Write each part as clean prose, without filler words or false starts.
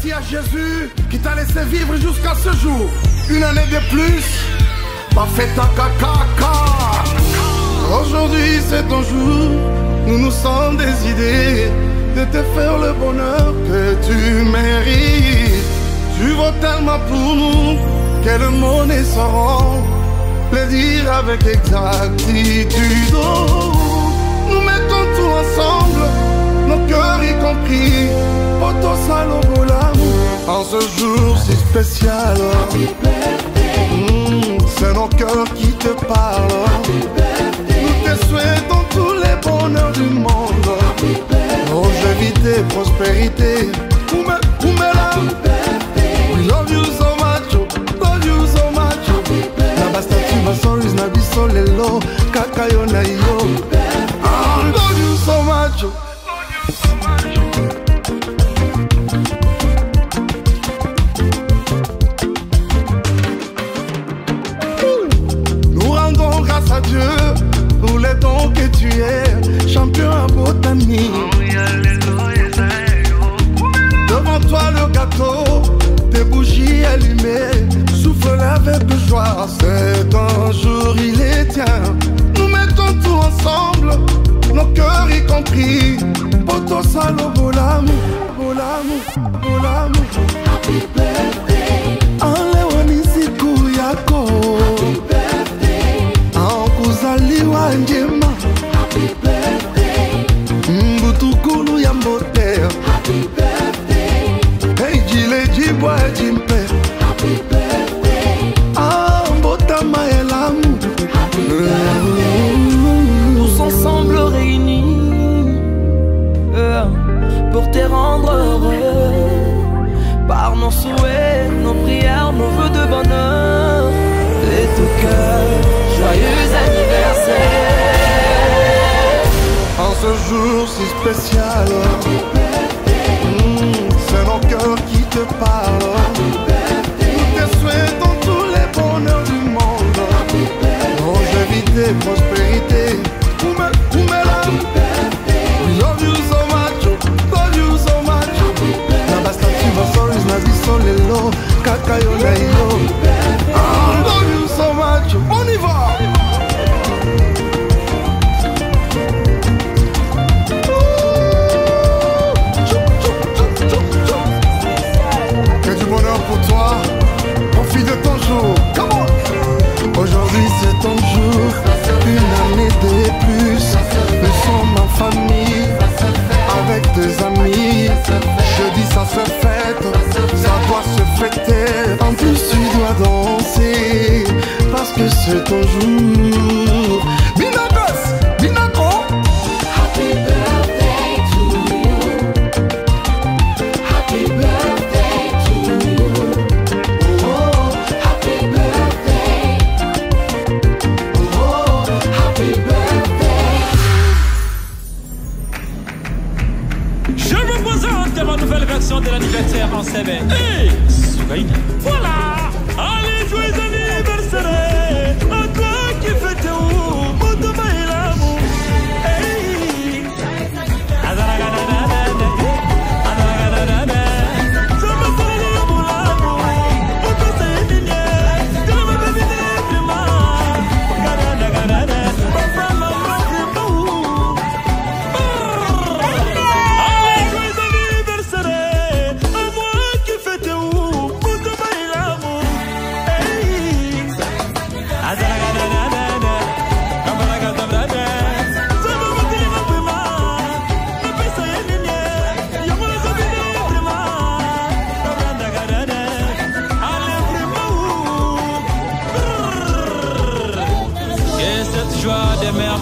Merci à Jésus qui t'a laissé vivre jusqu'à ce jour. Une année de plus, pas fait ta caca. Aujourd'hui c'est ton jour, nous nous sommes décidés de te faire le bonheur que tu mérites. Tu vaux tellement pour nous que le monde est sans le dire avec exactitude. Oh, nous mettons tout ensemble, nos cœurs y compris, poto salobo l'amour. En ce jour si spécial, c'est nos cœurs qui te parlent. Nous te souhaitons tous les bonheurs du monde, longévité, prospérité. We love you so much, love you so much. Nabastatu basoris nabiso lelo kakayo na yo. Love you so much. Nous rendons grâce à Dieu pour les dons que tu es, champion à botanique. Devant toi le gâteau, des bougies allumées, souffle avec joie, c'est un jour il est tien. Nous mettons tout ensemble, nos cœurs y compris, poto salobo l'amour, l'amour, l'amour. Happy birthday, Alewani siku yako. Happy birthday, Ankuzaliwa njema. Happy birthday, Mbutukulu ya mbote. Happy birthday, hey jile jibwa jimpe. Happy birthday, mbota maelamu. Happy birthday, tous ensemble réunis pour te rendre heureux par nos souhaits, nos prières, nos vœux de bonheur et tout cœur. Joyeux anniversaire en ce jour si spécial. C'est nos cœurs qui te parlent. Nous te souhaitons tous les bonheurs du monde, longévité, prospérité. We love you so much, love you so much. Nabastatu basoris nabiso lelo kakayo na yo. Love you so much. On y va. Pour toi, profite de ton jour. Come on. Aujourd'hui c'est ton jour, une année de plus. Nous sommes en famille, avec des amis. Jeudi ça se fête, ça doit se fêter. En plus tu dois danser, parce que c'est ton jour. Binagos, binago. Happy birthday to you. Happy birthday to you. Oh, happy birthday. Oh, happy birthday. Je vous présente ma nouvelle version de l'anniversaire en semaine. Hey, Soukaina. Voilà. Allez, joyeux anniversaire à toi qui fête où Moutoma et l'amour. Hey.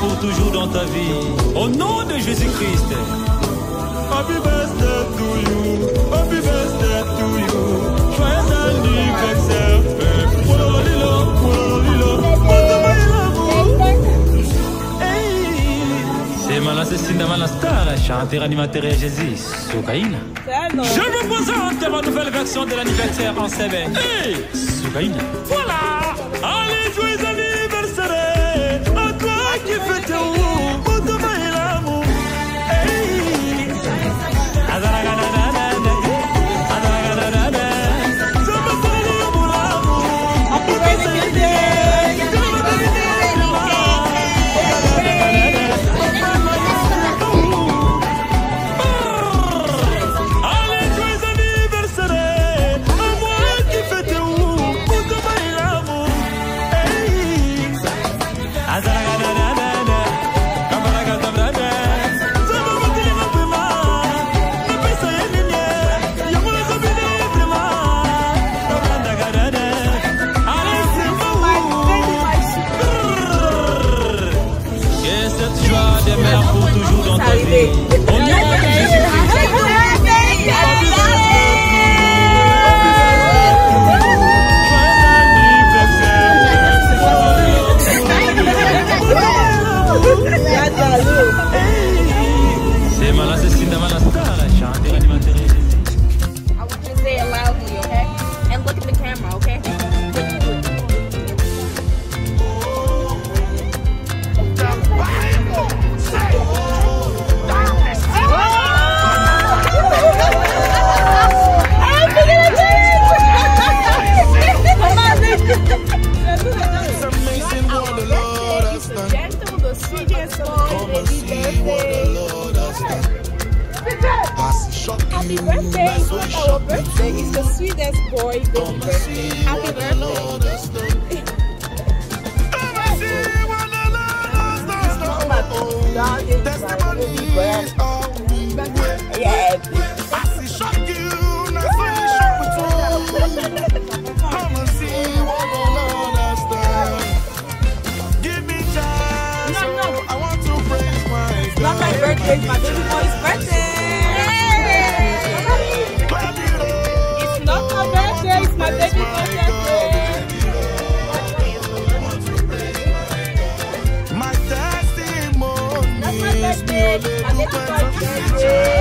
Pour toujours dans ta vie, au nom de Jésus-Christ. Happy birthday to you, happy birthday to you, joyeux anniversaire. C'est Malassesina Malastar, chanteur animateur et Jésus, Soukaina. Je vous présente ma nouvelle version de l'anniversaire en semaine. Hey, Soukaina. Voilà, allez, joyeux anniversaire à toi qui fête où Moutoma et l'amour. Hey. youngest boy baby birthday. Happy birthday. Yeah. Come and see what I understand. Give me chance. No. I want to praise my It's not my birthday, it's my baby boy's birthday. It's not my birthday, it's my baby boy's birthday. My testimony. That's my birthday, my baby boy's birthday.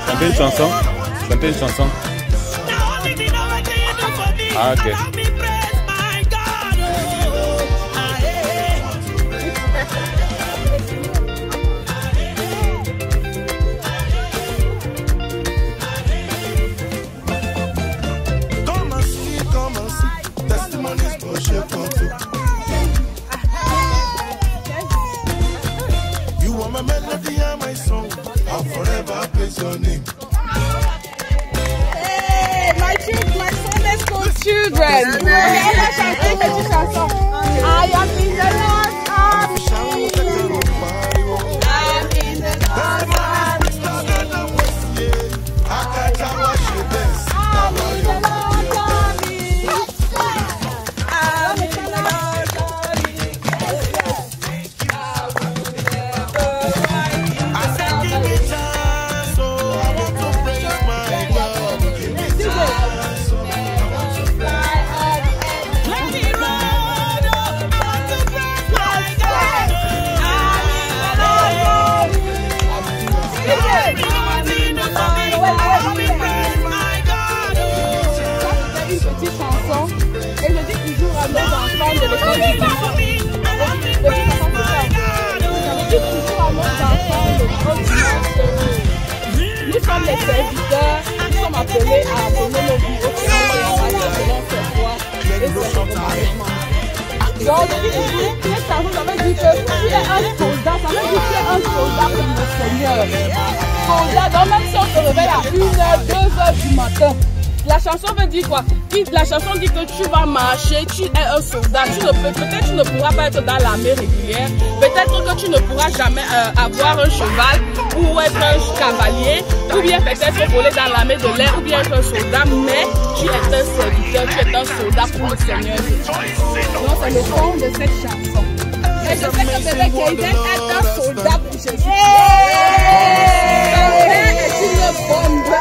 Chantez une chanson. Chantez une chanson. Ah, ok. Come and see. Testimonies for share for two. You are my melody and my song. I'll forever praise your name. Hey, my Sunday school children. I am in the Lord's army. I'm in the Lord's army. I'm in the Lord's army. I'm in the Lord's army. I said, give me chance, so I want to praise my God. Give me chance, so I want to praise Let me run, I want to praise my God. Une petite chanson et je dis toujours à nos enfants de l'école du matin. Je dis toujours à nos enfants de l'école du matin. Nous sommes les serviteurs, nous sommes appelés à donner nos vies au Seigneur selon ses voies et ses commandements. Donc je dis toujours, cette chanson, ça veut dire que tu es un soldat, ça veut dire que tu es un soldat pour le Seigneur. Soldat, donc même si on se réveille à 1h, 2h du matin, la chanson veut dire quoi? La chanson dit que tu vas marcher, tu es un soldat. Peut-être tu ne pourras pas être dans l'armée régulière. Peut-être que tu ne pourras jamais avoir un cheval ou être un cavalier. Ou bien peut-être voler dans l'armée de l'air ou bien être un soldat. Mais tu es un serviteur, tu es un soldat pour le Seigneur. Donc c'est le fond de cette chanson. Et je sais que bébé Kaiden est un soldat pour Jésus. Sa mère est une bombe.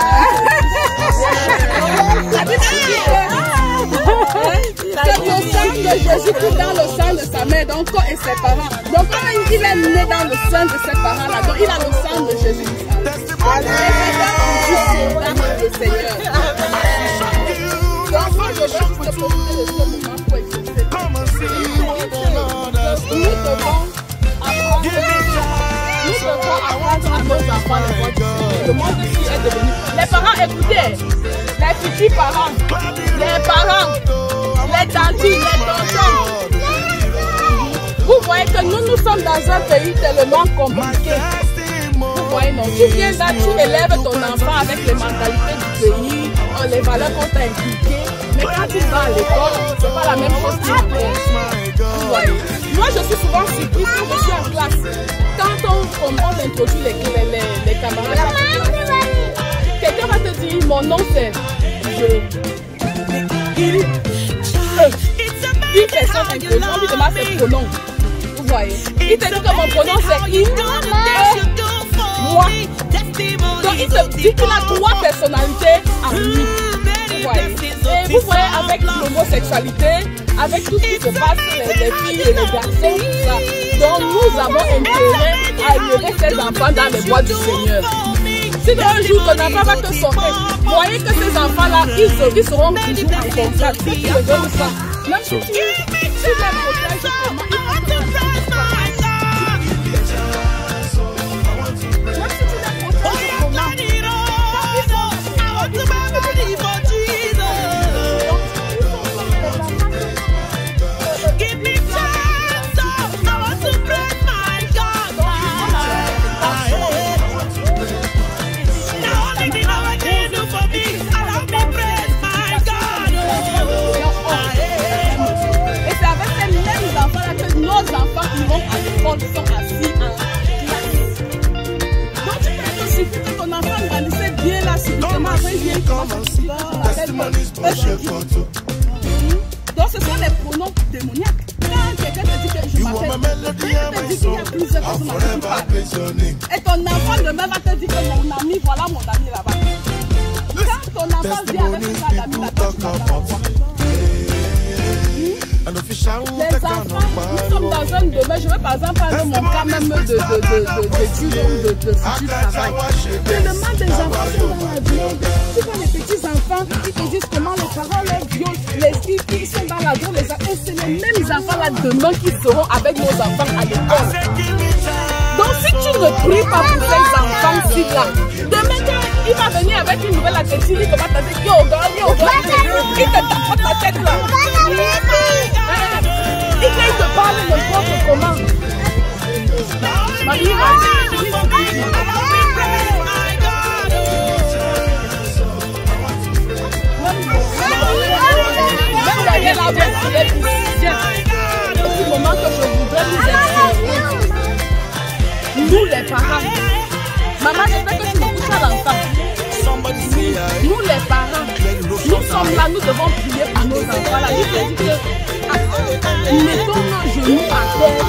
C'est le sang de Jésus qui est dans le sang de sa mère, donc et ses parents. Donc quand il est né dans le sang de ses parents là, donc il a le sang de Jésus. Et c'est dans le Seigneur. Donc moi je veux te profiter de ce moment pour exaucer. Nous devons apprendre à nos enfants le monde du Seigneur. Le monde ici est devenu. Les parents, écoutez, les futurs parents, les parents, les tantis, les tontons. Vous voyez que nous sommes dans un pays tellement compliqué. Vous voyez, non, tu viens là, tu élèves ton enfant avec les mentalités du pays, les valeurs qu'on t'a inculquées. Mais quand tu vas à l'école, c'est pas la même chose que tu apprends. Vous voyez. grande surprise quand je suis en classe. Quand on introduit les camarades à la classe, quelqu'un va te dire mon nom c'est une personne introduite, on lui demande ses pronoms. Vous voyez? Il te dit que mon pronom c'est moi. Donc il te dit qu'il a 3 personnalités en lui. Vous voyez? Et vous voyez avec l'homosexualité, avec tout ce qui se passe, les filles et les garçons, tout ça. Donc nous avons intérêt à élever ces enfants dans les voies du Seigneur. Si un jour ton enfant va te sortir, voyez que ces enfants-là, ils seront toujours en contact. Si tu le veux ou pas. Même si tu les protèges, comment ils vont te sont assis en classe. Donc tu peux te suffire que ton enfant grandissait bien là, subitement après il vient donc ce sont les pronoms démoniaques. Quand quelqu'un te dit que je m'appelle, quelqu'un te dit qu'il y a plusieurs personnes qui parlent. Et ton enfant demain va te dire que mon ami, voilà mon ami là-bas. Quand ton enfant vient avec ses amis là-bas, tu vas voir. Les enfants, nous sommes dans un domaine, je vais par exemple parler de mon cas même d'études ou de futur travail. Tellement des enfants sont dans la drogue. Tu vois les petits enfants qui te disent comment les parents leur violent, les filles qui sont dans la drogue, et c'est les mêmes enfants là demain qui seront avec nos enfants à l'école. Donc si tu ne pries pas pour ces enfants-ci là, demain il va venir avec une nouvelle attitude, il va te dire yo, il te tape ta tête là. Il te parle n'importe comment. Marie, même derrière la voix, c'est au moment que je voudrais nous expliquer. Nous les parents. Maman, j'espère que tu me touches à l'enfant. Nous les parents, nous sommes là, nous devons prier pour nos enfants. Là, il dit que mettons nos genoux à terre,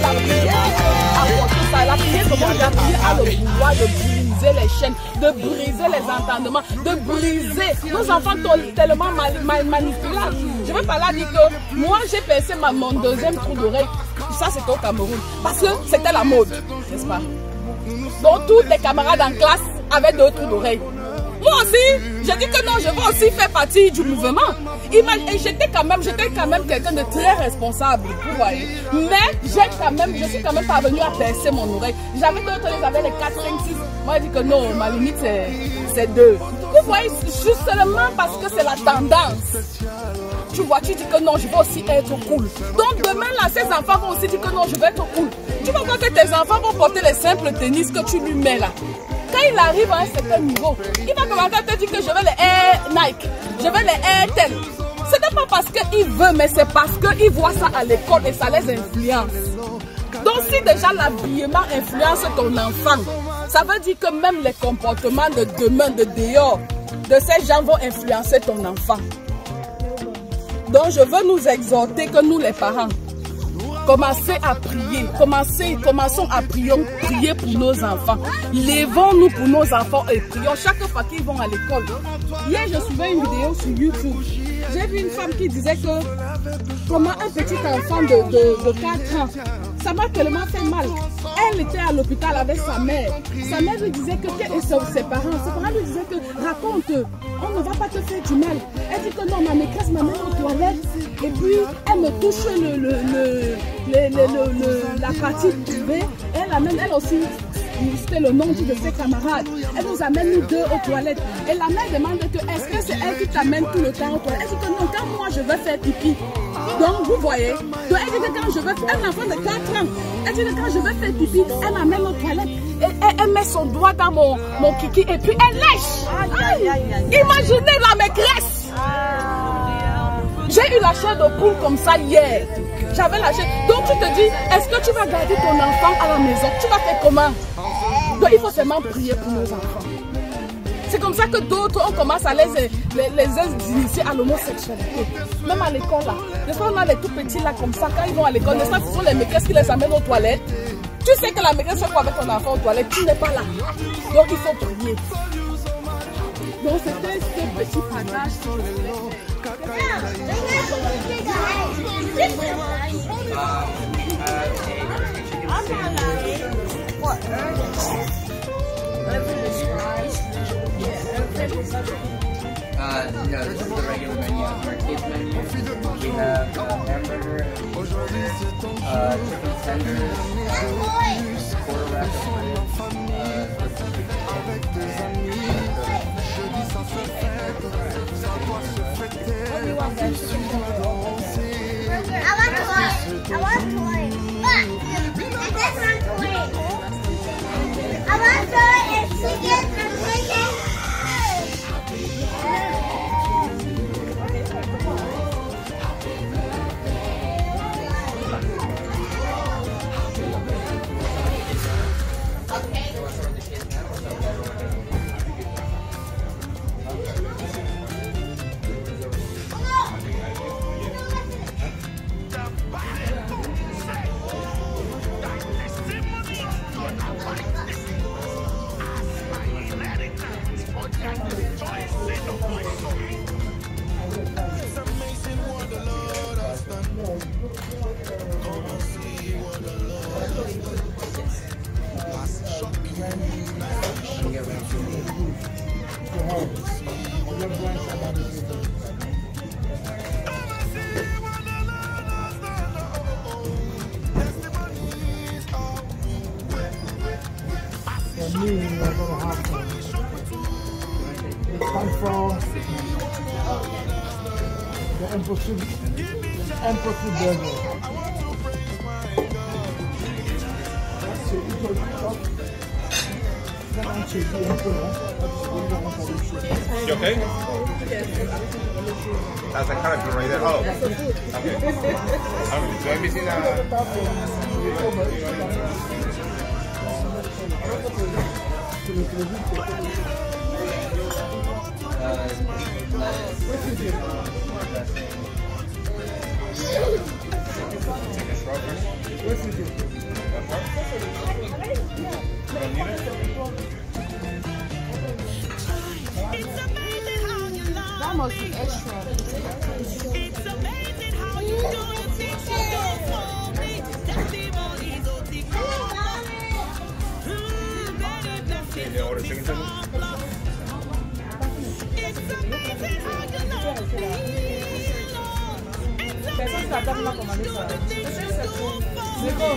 la prière apporter ça. La prière, comment j'ai appris à le pouvoir de briser les chaînes, de briser les entendements, de briser. Nos enfants sont tellement manipulables. Je vais pas là dire que moi j'ai percé mon 2e trou d'oreille. Ça c'était au Cameroun. Parce que c'était la mode, n'est-ce pas? Donc tous les camarades en classe avaient 2 trous d'oreille. Moi aussi, j'ai dit que non, je veux aussi faire partie du mouvement. Et j'étais quand même quelqu'un de très responsable, vous voyez. Mais je suis quand même parvenue à percer mon oreille. J'avais d'autres, ils avaient les 4, 5, 6. Moi, j'ai dit que non, ma limite c'est 2. Vous voyez, juste seulement parce que c'est la tendance. Tu vois, tu dis que non, je veux aussi être cool. Donc demain, là, ces enfants vont aussi dire que non, je veux être cool. Tu vas voir que tes enfants vont porter les simples tennis que tu lui mets là. Quand il arrive à un certain niveau, il va commencer à te dire que je veux les Air Nike, je veux les Air Tel. Ce n'est pas parce qu'il veut, mais c'est parce qu'il voit ça à l'école et ça les influence. Donc si déjà l'habillement influence ton enfant, ça veut dire que même les comportements de demain, de dehors, de ces gens vont influencer ton enfant. Donc je veux nous exhorter que nous les parents, commencez à prier, commençons à prier pour nos enfants. Lèvons-nous pour nos enfants et prions chaque fois qu'ils vont à l'école. Hier, je suivais une vidéo sur YouTube. J'ai vu une femme qui disait que comment un petit enfant de 4 ans, ça m'a tellement fait mal. Elle était à l'hôpital avec sa mère. Sa mère lui disait que ses parents lui disaient que raconte, on ne va pas te faire du mal. Elle dit que non, ma maîtresse m'amène aux toilettes et puis elle me touche la partie privée. Elle amène, elle aussi, c'était le nom de ses camarades. Elle nous amène nous 2 aux toilettes. Et la mère demande que est-ce que c'est elle qui t'amène tout le temps aux toilettes? Elle dit que non, quand moi je vais faire pipi. Donc vous voyez, donc elle dit que quand je vais faire, un enfant de 4 ans, elle dit que quand je vais faire pipi, elle m'amène aux toilettes. Et elle met son doigt dans mon kiki et puis elle lèche. Imaginez la maîtresse. J'ai eu la chair de poule comme ça hier. J'avais la chair. Donc tu te dis, est-ce que tu vas garder ton enfant à la maison? Tu vas faire comment? Donc il faut seulement prier pour nos enfants. C'est comme ça que d'autres, on commence à les initier à l'homosexualité. Même à l'école là. Des fois on a les tout petits là comme ça, quand ils vont à l'école, ce sont les maîtresses qui les amènent aux toilettes. Tu sais que la maîtresse fait quoi avec ton enfant aux toilettes? Tu n'es pas là. Donc il faut prier. Donc c'était ce petit partage. No, this is the regular menu. Our kids menu. We have hamburger, chicken tenders, quarter rack of I want toy. Look, this one toy. I want toy and chicken and chicken. You okay? That's a character right there. Oh, okay. So have you seen That must be extra. It's amazing how you do it. Can you order chicken tenders? Personne ne s'attend à commander ça. Nico,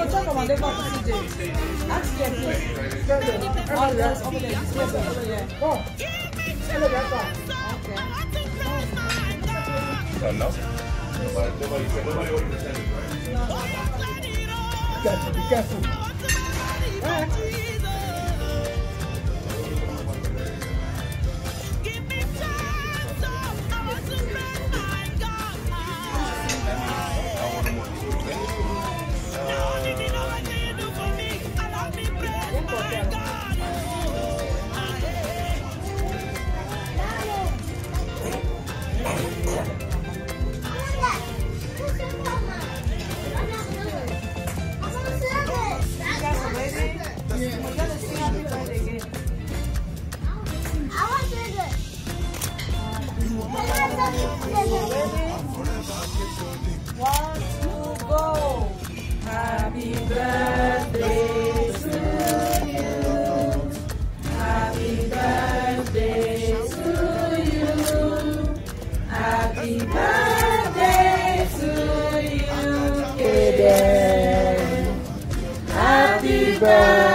tu as commandé quoi pour CJ? Ask them. Bon, c'est le d'accord. No. Be careful. Happy birthday to you. Happy birthday to you. Happy birthday to you, Kaden. Happy birthday.